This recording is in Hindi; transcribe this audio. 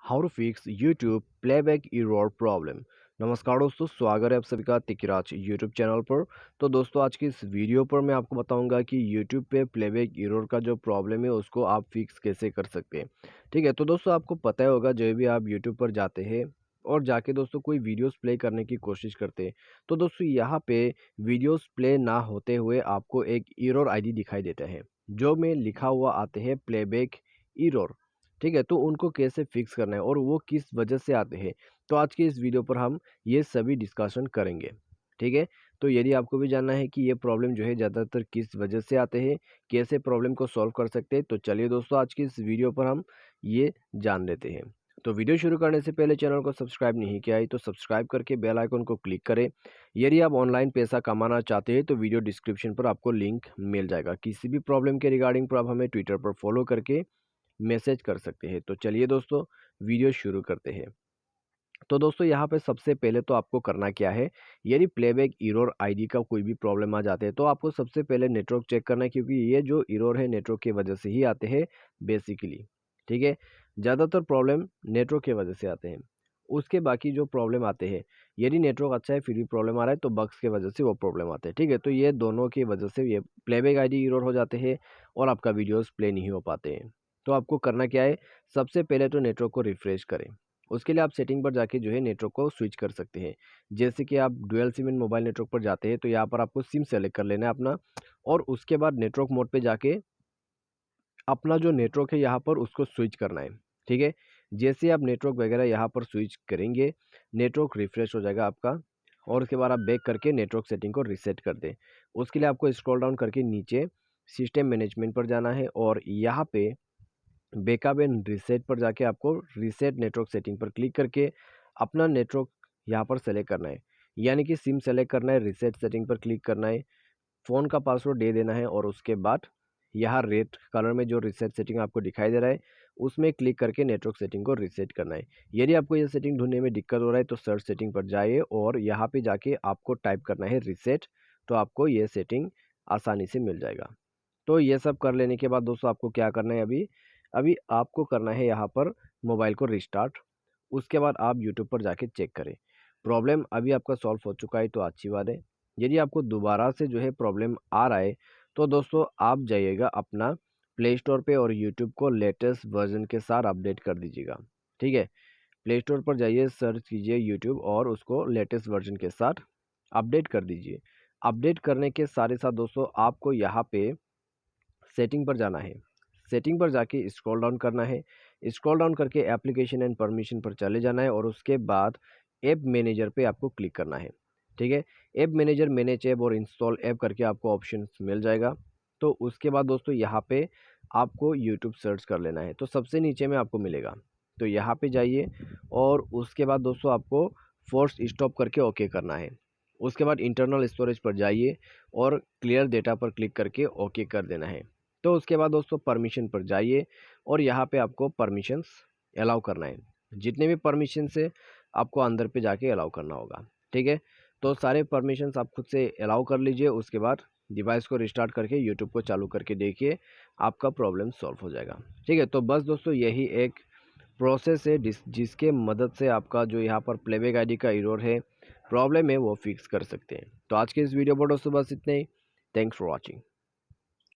How to fix YouTube playback error problem. नमस्कार दोस्तों, स्वागत है आप सभी का तिकराज यूट्यूब चैनल पर। तो दोस्तों आज की इस वीडियो पर मैं आपको बताऊंगा कि यूट्यूब पे प्लेबैक एरर का जो प्रॉब्लम है उसको आप फिक्स कैसे कर सकते हैं। ठीक है, तो दोस्तों आपको पता ही होगा, जब भी आप यूट्यूब पर जाते हैं और जाके दोस्तों कोई वीडियोस प्ले करने की कोशिश करते हैं, तो दोस्तों यहाँ पे वीडियोस प्ले ना होते हुए आपको एक एरर आईडी दिखाई देता है, जो में लिखा हुआ आते हैं प्लेबैक एरर। ठीक है, तो उनको कैसे फिक्स करना है और वो किस वजह से आते हैं, तो आज के इस वीडियो पर हम ये सभी डिस्कशन करेंगे। ठीक है, तो यदि आपको भी जानना है कि ये प्रॉब्लम जो है ज़्यादातर किस वजह से आते हैं, कैसे प्रॉब्लम को सॉल्व कर सकते हैं, तो चलिए दोस्तों आज की इस वीडियो पर हम ये जान लेते हैं। तो वीडियो शुरू करने से पहले चैनल को सब्सक्राइब नहीं किया है तो सब्सक्राइब करके बेल आइकन को क्लिक करें। यदि आप ऑनलाइन पैसा कमाना चाहते हैं तो वीडियो डिस्क्रिप्शन पर आपको लिंक मिल जाएगा। किसी भी प्रॉब्लम के रिगार्डिंग पर आप हमें ट्विटर पर फॉलो करके मैसेज कर सकते हैं। तो चलिए दोस्तों वीडियो शुरू करते हैं। तो दोस्तों यहाँ पे सबसे पहले तो आपको करना क्या है, यदि प्लेबैक एरर आईडी का कोई भी प्रॉब्लम आ जाते हैं तो आपको सबसे पहले नेटवर्क चेक करना है, क्योंकि ये जो एरर है नेटवर्क की वजह से ही आते हैं बेसिकली। ठीक है, ज़्यादातर प्रॉब्लम नेटवर्क की वजह से आते हैं। उसके बाकी जो प्रॉब्लम आते हैं, यदि नेटवर्क अच्छा है फिर भी प्रॉब्लम आ रहा है तो बग्स की वजह से वो प्रॉब्लम आते हैं। ठीक है, तो ये दोनों की वजह से ये प्लेबैक आईडी एरर हो जाते हैं और आपका वीडियोस प्ले नहीं हो पाते हैं। तो आपको करना क्या है, सबसे पहले तो नेटवर्क को रिफ्रेश करें। उसके लिए आप सेटिंग पर जाके जो है नेटवर्क को स्विच कर सकते हैं। जैसे कि आप डुअल सिम इन मोबाइल नेटवर्क पर जाते हैं तो यहाँ पर आपको सिम सेलेक्ट कर लेना है अपना, और उसके बाद नेटवर्क मोड पे जाके अपना जो नेटवर्क है यहाँ पर उसको स्विच करना है। ठीक है, जैसे आप नेटवर्क वगैरह यहाँ पर स्विच करेंगे, नेटवर्क रिफ्रेश हो जाएगा आपका, और उसके बाद आप बैक करके नेटवर्क सेटिंग को रीसेट कर दें। उसके लिए आपको स्क्रॉल डाउन करके नीचे सिस्टम मैनेजमेंट पर जाना है और यहाँ पे बैकअप एंड रीसेट पर जाके आपको रीसेट नेटवर्क सेटिंग पर क्लिक करके अपना नेटवर्क यहाँ पर सेलेक्ट करना है, यानी कि सिम सेलेक्ट करना है, रीसेट सेटिंग पर क्लिक करना है, फ़ोन का पासवर्ड दे देना है, और उसके बाद यहाँ रेड कलर में जो रीसेट सेटिंग आपको दिखाई दे रहा है उसमें क्लिक करके नेटवर्क सेटिंग को रीसेट करना है। यदि आपको ये सेटिंग ढूंढने में दिक्कत हो रहा है तो सर्च सेटिंग पर जाइए और यहाँ पे जाके आपको टाइप करना है रीसेट, तो आपको ये सेटिंग आसानी से मिल जाएगा। तो ये सब कर लेने के बाद दोस्तों आपको क्या करना है, अभी अभी आपको करना है यहाँ पर मोबाइल को रिस्टार्ट। उसके बाद आप यूट्यूब पर जाके चेक करें, प्रॉब्लम अभी आपका सॉल्व हो चुका है तो अच्छी बात है। यदि आपको दोबारा से जो है प्रॉब्लम आ रहा है तो दोस्तों आप जाइएगा अपना प्ले स्टोर पे और यूट्यूब को लेटेस्ट वर्जन के साथ अपडेट कर दीजिएगा। ठीक है, प्ले स्टोर पर जाइए, सर्च कीजिए यूट्यूब और उसको लेटेस्ट वर्जन के साथ अपडेट कर दीजिए। अपडेट करने के साथ ही साथ दोस्तों आपको यहाँ पे सेटिंग पर जाना है। सेटिंग पर जाके स्क्रॉल डाउन करना है, स्क्रॉल डाउन करके एप्लीकेशन एंड परमिशन पर चले जाना है और उसके बाद ऐप मैनेजर पे आपको क्लिक करना है। ठीक है, ऐप मैनेजर मैनेज ऐप और इंस्टॉल ऐप करके आपको ऑप्शन मिल जाएगा। तो उसके बाद दोस्तों यहाँ पे आपको यूट्यूब सर्च कर लेना है, तो सबसे नीचे में आपको मिलेगा, तो यहाँ पे जाइए और उसके बाद दोस्तों आपको फोर्स स्टॉप करके ओके करना है। उसके बाद इंटरनल स्टोरेज पर जाइए और क्लियर डेटा पर क्लिक करके ओके कर देना है। तो उसके बाद दोस्तों परमिशन पर जाइए और यहाँ पे आपको परमिशंस अलाउ करना है, जितने भी परमिशन से आपको अंदर पे जाके अलाउ करना होगा। ठीक है, तो सारे परमिशंस आप खुद से अलाउ कर लीजिए। उसके बाद डिवाइस को रिस्टार्ट करके यूट्यूब को चालू करके देखिए, आपका प्रॉब्लम सॉल्व हो जाएगा। ठीक है, तो बस दोस्तों यही एक प्रोसेस है जिसके मदद से आपका जो यहाँ पर प्लेबैक आईडी का एरर है, प्रॉब्लम है, वो फिक्स कर सकते हैं। तो आज के इस वीडियो पर दोस्तों बस इतने ही। Thanks for watching.